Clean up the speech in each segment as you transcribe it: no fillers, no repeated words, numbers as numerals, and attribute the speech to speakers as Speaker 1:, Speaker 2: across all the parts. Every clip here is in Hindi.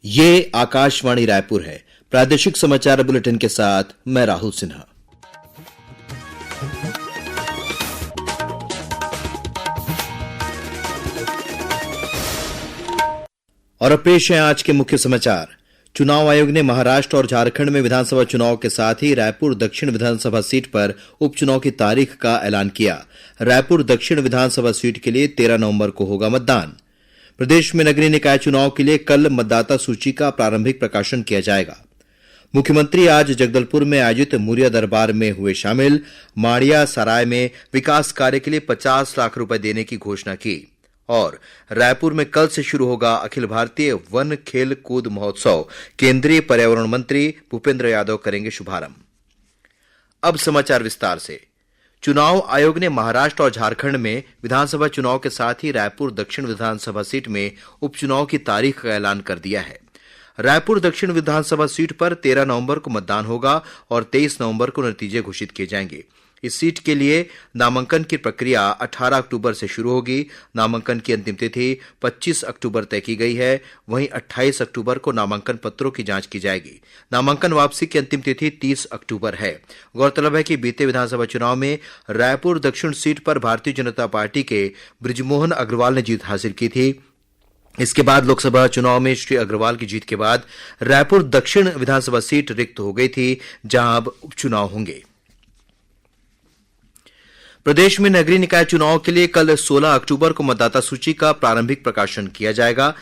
Speaker 1: ये आकाशवाणी रायपुर है। प्रादेशिक समाचार बुलेटिन के साथ मैं राहुल सिन्हा। और अब पेश है आज के मुख्य समाचार। चुनाव आयोग ने महाराष्ट्र और झारखंड में विधानसभा चुनाव के साथ ही रायपुर दक्षिण विधानसभा सीट पर उपचुनाव की तारीख का ऐलान किया। रायपुर दक्षिण विधानसभा सीट के लिए 13 नवंबर को होगा मतदान। प्रदेश में नगरीय निकाय चुनाव के लिए कल मतदाता सूची का प्रारंभिक प्रकाशन किया जाएगा। मुख्यमंत्री आज जगदलपुर में आयोजित मुरिया दरबार में हुए शामिल। माड़िया सराय में विकास कार्य के लिए 50 लाख रुपए देने की घोषणा की। और रायपुर में कल से शुरू होगा अखिल भारतीय वन खेल कूद महोत्सव। केंद्रीय पर्यावरण मंत्री भूपेंद्र यादव करेंगे शुभारंभ। अब समाचार विस्तार से। चुनाव आयोग ने महाराष्ट्र और झारखंड में विधानसभा चुनाव के साथ ही रायपुर दक्षिण विधानसभा सीट में उपचुनाव की तारीख का ऐलान कर दिया है। रायपुर दक्षिण विधानसभा सीट पर 13 नवंबर को मतदान होगा और 23 नवंबर को नतीजे घोषित किए जाएंगे। इस सीट के लिए नामांकन की प्रक्रिया 18 अक्टूबर से शुरू होगी। नामांकन की अंतिम तिथि 25 अक्टूबर तय की गई है। वहीं 28 अक्टूबर को नामांकन पत्रों की जांच की जाएगी। नामांकन वापसी की अंतिम तिथि 30 अक्टूबर है। गौरतलब है कि बीते विधानसभा चुनाव में रायपुर दक्षिण सीट पर भारतीय जनता पार्टी के बृजमोहन अग्रवाल ने जीत हासिल की थी। इसके बाद लोकसभा चुनाव में श्री अग्रवाल की जीत के बाद रायपुर दक्षिण विधानसभा सीट रिक्त हो गई थी, जहां अब उपचुनाव होंगे। प्रदेश में नगरीय निकाय चुनाव के लिए कल 16 अक्टूबर को मतदाता सूची का प्रारंभिक प्रकाशन किया जाएगा।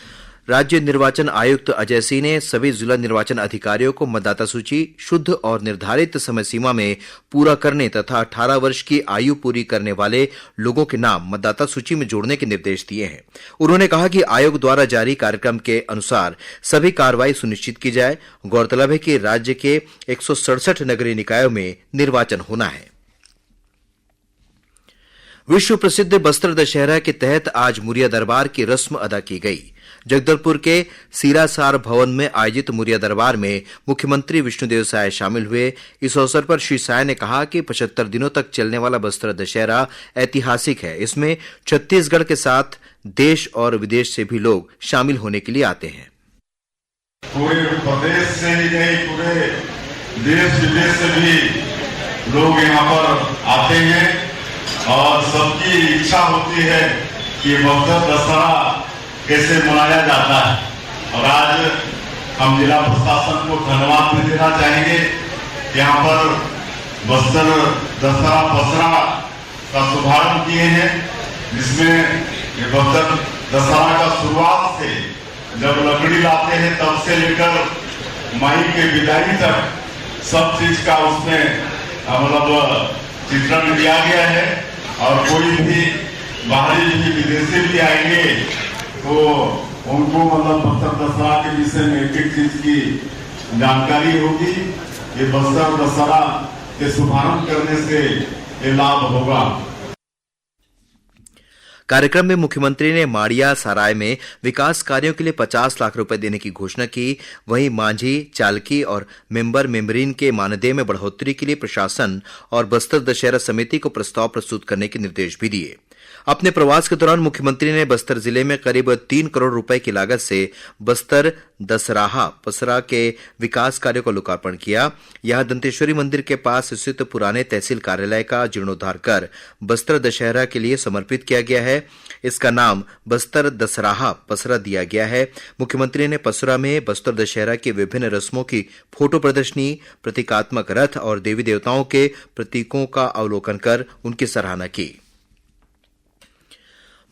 Speaker 1: राज्य निर्वाचन आयुक्त अजय सिंह ने सभी जिला निर्वाचन अधिकारियों को मतदाता सूची शुद्ध और निर्धारित समय सीमा में पूरा करने तथा 18 वर्ष की आयु पूरी करने वाले लोगों के नाम मतदाता सूची में जोड़ने के निर्देश दिए हैं। उन्होंने कहा कि आयोग द्वारा जारी कार्यक्रम के अनुसार सभी कार्रवाई सुनिश्चित की जाए। गौरतलब है कि राज्य के 167 नगरीय निकायों में निर्वाचन होना है। विश्व प्रसिद्ध बस्तर दशहरा के तहत आज मुरिया दरबार की रस्म अदा की गई। जगदलपुर के सीरासार भवन में आयोजित मुरिया दरबार में मुख्यमंत्री विष्णुदेव साय शामिल हुए। इस अवसर पर श्री साय ने कहा कि 75 दिनों तक चलने वाला बस्तर दशहरा ऐतिहासिक है। इसमें छत्तीसगढ़ के साथ देश और विदेश से भी लोग शामिल होने के लिए आते हैं।
Speaker 2: पूरे प्रदेश से ही नहीं, पूरे देश विदेश से भी लोग यहाँ पर आते हैं और सबकी इच्छा होती है कि बस्तर दशहरा कैसे मनाया जाता है। और आज हम जिला प्रशासन को धन्यवाद भी देना चाहेंगे। यहाँ पर बस्तर दशहरा पसरा का शुभारंभ किए हैं, जिसमें ये बस्तर दशहरा का शुरुआत से जब लकड़ी लाते हैं तब से लेकर माई के विदाई तक सब चीज का उसमें मतलब चित्रण दिया गया है। और कोई भी बाहरी भी विदेशी भी आएंगे तो उनको मतलब बस्तर दशहरा के विषय में एक एक चीज की जानकारी होगी। ये बस्तर दशहरा के शुभारंभ करने से ये लाभ होगा।
Speaker 1: कार्यक्रम में मुख्यमंत्री ने माड़िया सराय में विकास कार्यों के लिए 50 लाख रुपए देने की घोषणा की। वहीं मांझी, चालकी और मेंबरीन के मानदेय में बढ़ोतरी के लिए प्रशासन और बस्तर दशहरा समिति को प्रस्ताव प्रस्तुत करने के निर्देश भी दिए। अपने प्रवास के दौरान मुख्यमंत्री ने बस्तर जिले में करीब 3 करोड़ रुपए की लागत से बस्तर दसराहा पसरा के विकास कार्यों का लोकार्पण किया। यहां दंतेश्वरी मंदिर के पास स्थित पुराने तहसील कार्यालय का जीर्णोद्धार कर बस्तर दशहरा के लिए समर्पित किया गया है। इसका नाम बस्तर दसराहा पसरा दिया गया है। मुख्यमंत्री ने पसरा में बस्तर दशहरा की विभिन्न रस्मों की फोटो प्रदर्शनी, प्रतीकात्मक रथ और देवी देवताओं के प्रतीकों का अवलोकन कर उनकी सराहना की।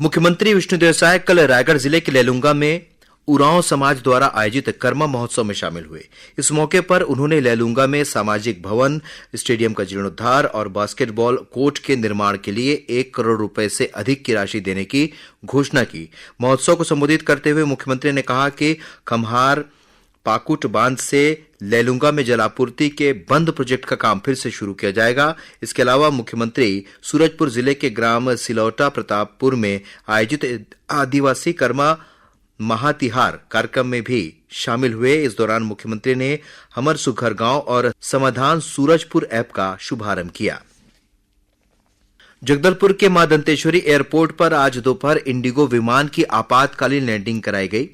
Speaker 1: मुख्यमंत्री विष्णुदेव साय कल रायगढ़ जिले के लेलुंगा में उरांव समाज द्वारा आयोजित कर्मा महोत्सव में शामिल हुए। इस मौके पर उन्होंने लेलुंगा में सामाजिक भवन, स्टेडियम का जीर्णोद्धार और बास्केटबॉल कोर्ट के निर्माण के लिए 1 करोड़ रुपए से अधिक की राशि देने की घोषणा की। महोत्सव को संबोधित करते हुए मुख्यमंत्री ने कहा कि खम्हार पाकुट बांध से लेलुंगा में जलापूर्ति के बंद प्रोजेक्ट का काम फिर से शुरू किया जाएगा। इसके अलावा मुख्यमंत्री सूरजपुर जिले के ग्राम सिलौटा प्रतापपुर में आयोजित आदिवासी कर्मा महातिहार कार्यक्रम में भी शामिल हुए। इस दौरान मुख्यमंत्री ने हमर सुघर गांव और समाधान सूरजपुर ऐप का शुभारंभ किया। जगदलपुर के मां दंतेश्वरी एयरपोर्ट पर आज दोपहर इंडिगो विमान की आपातकालीन लैंडिंग कराई गई।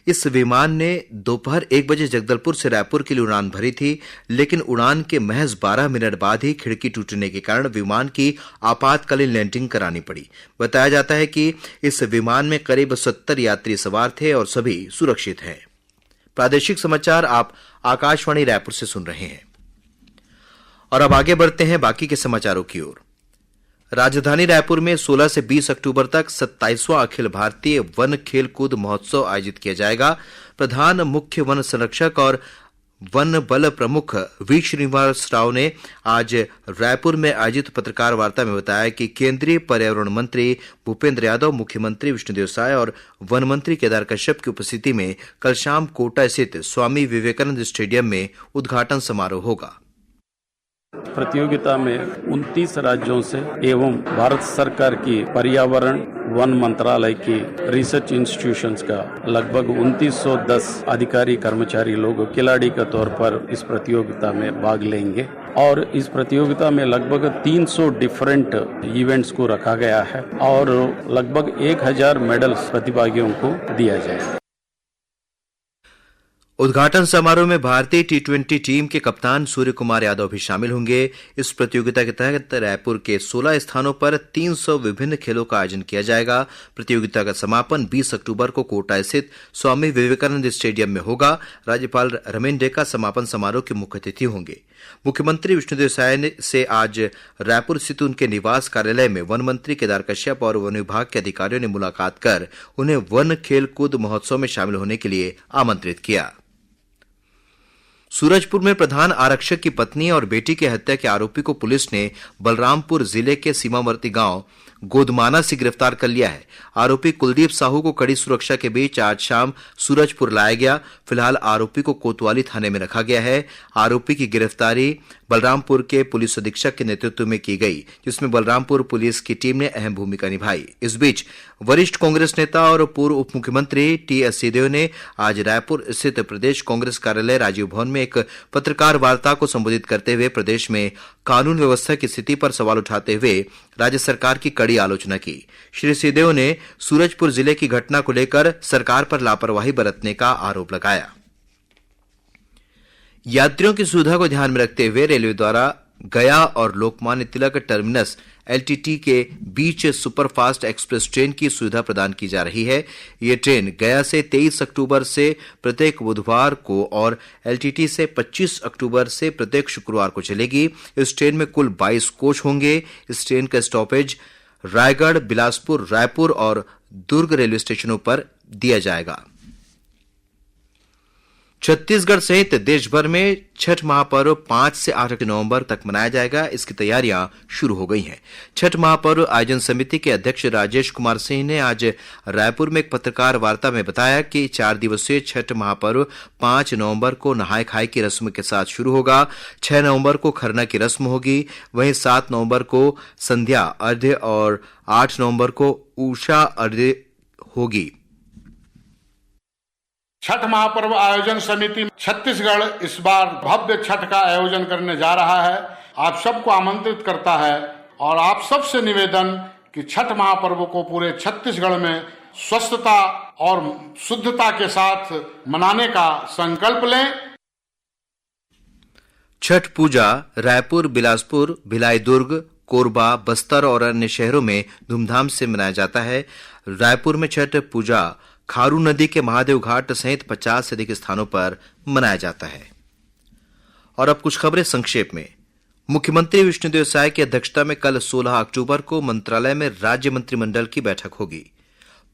Speaker 1: इस विमान ने दोपहर 1 बजे जगदलपुर से रायपुर के लिए उड़ान भरी थी, लेकिन उड़ान के महज 12 मिनट बाद ही खिड़की टूटने के कारण विमान की आपातकालीन लैंडिंग करानी पड़ी। बताया जाता है कि इस विमान में करीब 70 यात्री सवार थे और सभी सुरक्षित हैं। प्रादेशिक समाचार आप आकाशवाणी रायपुर से सुन रहे हैं और अब आगे बढ़ते हैं बाकी के समाचारों की ओर। राजधानी रायपुर में 16 से 20 अक्टूबर तक 27वां अखिल भारतीय वन खेल कूद महोत्सव आयोजित किया जाएगा। प्रधान मुख्य वन संरक्षक और वन बल प्रमुख वी श्रीनिवास राव ने आज रायपुर में आयोजित पत्रकार वार्ता में बताया कि केंद्रीय पर्यावरण मंत्री भूपेंद्र यादव, मुख्यमंत्री विष्णुदेव साय और वन मंत्री केदार कश्यप की उपस्थिति में कल शाम कोटा स्थित स्वामी विवेकानंद स्टेडियम में उद्घाटन समारोह होगा।
Speaker 3: प्रतियोगिता में 29 राज्यों से एवं भारत सरकार की पर्यावरण वन मंत्रालय की रिसर्च इंस्टीट्यूशंस का लगभग 2910 अधिकारी कर्मचारी लोग खिलाड़ी के तौर पर इस प्रतियोगिता में भाग लेंगे और इस प्रतियोगिता में लगभग 300 डिफरेंट इवेंट्स को रखा गया है और लगभग 1000 मेडल्स प्रतिभागियों को दिया जाएगा।
Speaker 1: उद्घाटन समारोह में भारतीय टी20 टीम के कप्तान सूर्य कुमार यादव भी शामिल होंगे। इस प्रतियोगिता के तहत रायपुर के 16 स्थानों पर 300 विभिन्न खेलों का आयोजन किया जाएगा। प्रतियोगिता का समापन 20 अक्टूबर को कोटा स्थित स्वामी विवेकानंद स्टेडियम में होगा। राज्यपाल रमेन डेका समापन समारोह के मुख्य अतिथि होंगे। मुख्यमंत्री विष्णुदेव साय से आज रायपुर स्थित उनके निवास कार्यालय में वन मंत्री केदार कश्यप और वन विभाग के अधिकारियों ने मुलाकात कर उन्हें वन खेल कूद महोत्सव में शामिल होने के लिए आमंत्रित किया। सूरजपुर में प्रधान आरक्षक की पत्नी और बेटी की हत्या के आरोपी को पुलिस ने बलरामपुर जिले के सीमावर्ती गांव गोदमाना से गिरफ्तार कर लिया है। आरोपी कुलदीप साहू को कड़ी सुरक्षा के बीच आज शाम सूरजपुर लाया गया। फिलहाल आरोपी को कोतवाली थाने में रखा गया है। आरोपी की गिरफ्तारी बलरामपुर के पुलिस अधीक्षक के नेतृत्व में की गई, जिसमें बलरामपुर पुलिस की टीम ने अहम भूमिका निभाई। इस बीच वरिष्ठ कांग्रेस नेता और पूर्व उप मुख्यमंत्री टीएस सिंहदेव ने आज रायपुर स्थित प्रदेश कांग्रेस कार्यालय राजीव भवन में एक पत्रकार वार्ता को संबोधित करते हुए प्रदेश में कानून व्यवस्था की स्थिति पर सवाल उठाते हुए राज्य सरकार की कड़ी आलोचना की। श्री सिंहदेव ने सूरजपुर जिले की घटना को लेकर सरकार पर लापरवाही बरतने का आरोप लगाया। यात्रियों की सुविधा को ध्यान में रखते हुए रेलवे द्वारा गया और लोकमान्य तिलक टर्मिनस एलटीटी के बीच सुपरफास्ट एक्सप्रेस ट्रेन की सुविधा प्रदान की जा रही है। ये ट्रेन गया से 23 अक्टूबर से प्रत्येक बुधवार को और एलटीटी से 25 अक्टूबर से प्रत्येक शुक्रवार को चलेगी। इस ट्रेन में कुल 22 कोच होंगे। इस ट्रेन का स्टॉपेज रायगढ़, बिलासपुर, रायपुर और दुर्ग रेलवे स्टेशनों पर दिया जाएगा। छत्तीसगढ़ सहित देश भर में छठ महापर्व 5 से 8 नवंबर तक मनाया जाएगा। इसकी तैयारियां शुरू हो गई हैं। छठ महापर्व आयोजन समिति के अध्यक्ष राजेश कुमार सिंह ने आज रायपुर में एक पत्रकार वार्ता में बताया कि 4 दिवसीय छठ महापर्व 5 नवंबर को नहाय खाए की रस्म के साथ शुरू होगा। 6 नवंबर को खरना की रस्म होगी। वहीं 7 नवंबर को संध्या अर्घ्य और 8 नवंबर को उषा अर्घ्य होगी।
Speaker 4: छठ महापर्व आयोजन समिति छत्तीसगढ़ इस बार भव्य छठ का आयोजन करने जा रहा है। आप सबको आमंत्रित करता है और आप सबसे निवेदन कि छठ महापर्व को पूरे छत्तीसगढ़ में स्वस्थता और शुद्धता के साथ मनाने का संकल्प लें।
Speaker 1: छठ पूजा रायपुर, बिलासपुर, भिलाई, दुर्ग, कोरबा, बस्तर और अन्य शहरों में धूमधाम से मनाया जाता है। रायपुर में छठ पूजा खारू नदी के महादेव घाट सहित 50 से अधिक स्थानों पर मनाया जाता है। और अब कुछ खबरें संक्षेप में। मुख्यमंत्री विष्णुदेव साय की अध्यक्षता में कल 16 अक्टूबर को मंत्रालय में राज्य मंत्रिमंडल की बैठक होगी।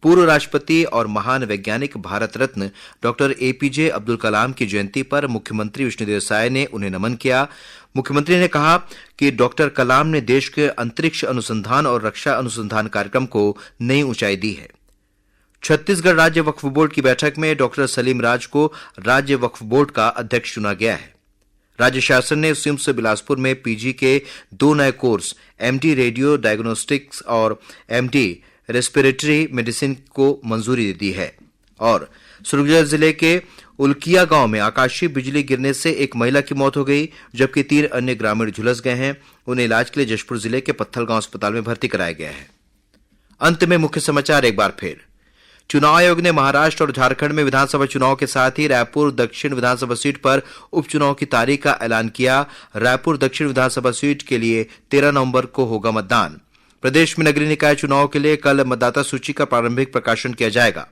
Speaker 1: पूर्व राष्ट्रपति और महान वैज्ञानिक भारत रत्न डॉक्टर एपीजे अब्दुल कलाम की जयंती पर मुख्यमंत्री विष्णुदेव साय ने उन्हें नमन किया। मुख्यमंत्री ने कहा कि डॉक्टर कलाम ने देश के अंतरिक्ष अनुसंधान और रक्षा अनुसंधान कार्यक्रम को नई ऊंचाई दी है। छत्तीसगढ़ राज्य वक्फ बोर्ड की बैठक में डॉक्टर सलीम राज को राज्य वक्फ बोर्ड का अध्यक्ष चुना गया है। राज्य शासन ने सिम्स बिलासपुर में पीजी के 2 नए कोर्स एमडी रेडियो डायग्नोस्टिक्स और एमडी रेस्पिरेटरी मेडिसिन को मंजूरी दे दी है। और सुरगुजा जिले के उल्किया गांव में आकाशीय बिजली गिरने से एक महिला की मौत हो गई, जबकि 3 अन्य ग्रामीण झुलस गए हैं। उन्हें इलाज के लिए जशपुर जिले के पत्थलगांव अस्पताल में भर्ती कराया गया है। अंत में मुख्य समाचार एक बार फिर। चुनाव आयोग ने महाराष्ट्र और झारखंड में विधानसभा चुनाव के साथ ही रायपुर दक्षिण विधानसभा सीट पर उपचुनाव की तारीख का ऐलान किया। रायपुर दक्षिण विधानसभा सीट के लिए 13 नवंबर को होगा मतदान। प्रदेश में नगरीय निकाय चुनाव के लिए कल मतदाता सूची का प्रारंभिक प्रकाशन किया जाएगा।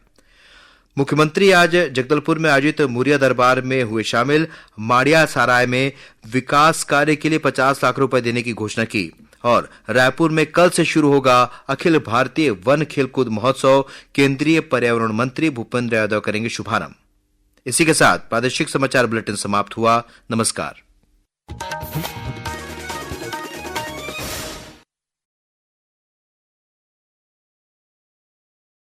Speaker 1: मुख्यमंत्री आज जगदलपुर में आयोजित मुरिया दरबार में हुए शामिल। माड़िया सराय में विकास कार्य के लिए 50 लाख रुपए देने की घोषणा की और रायपुर में कल से शुरू होगा अखिल भारतीय वन खेलकूद महोत्सव। केंद्रीय पर्यावरण मंत्री भूपेंद्र यादव करेंगे शुभारंभ। इसी के साथ प्रादेशिक समाचार बुलेटिन समाप्त हुआ। नमस्कार।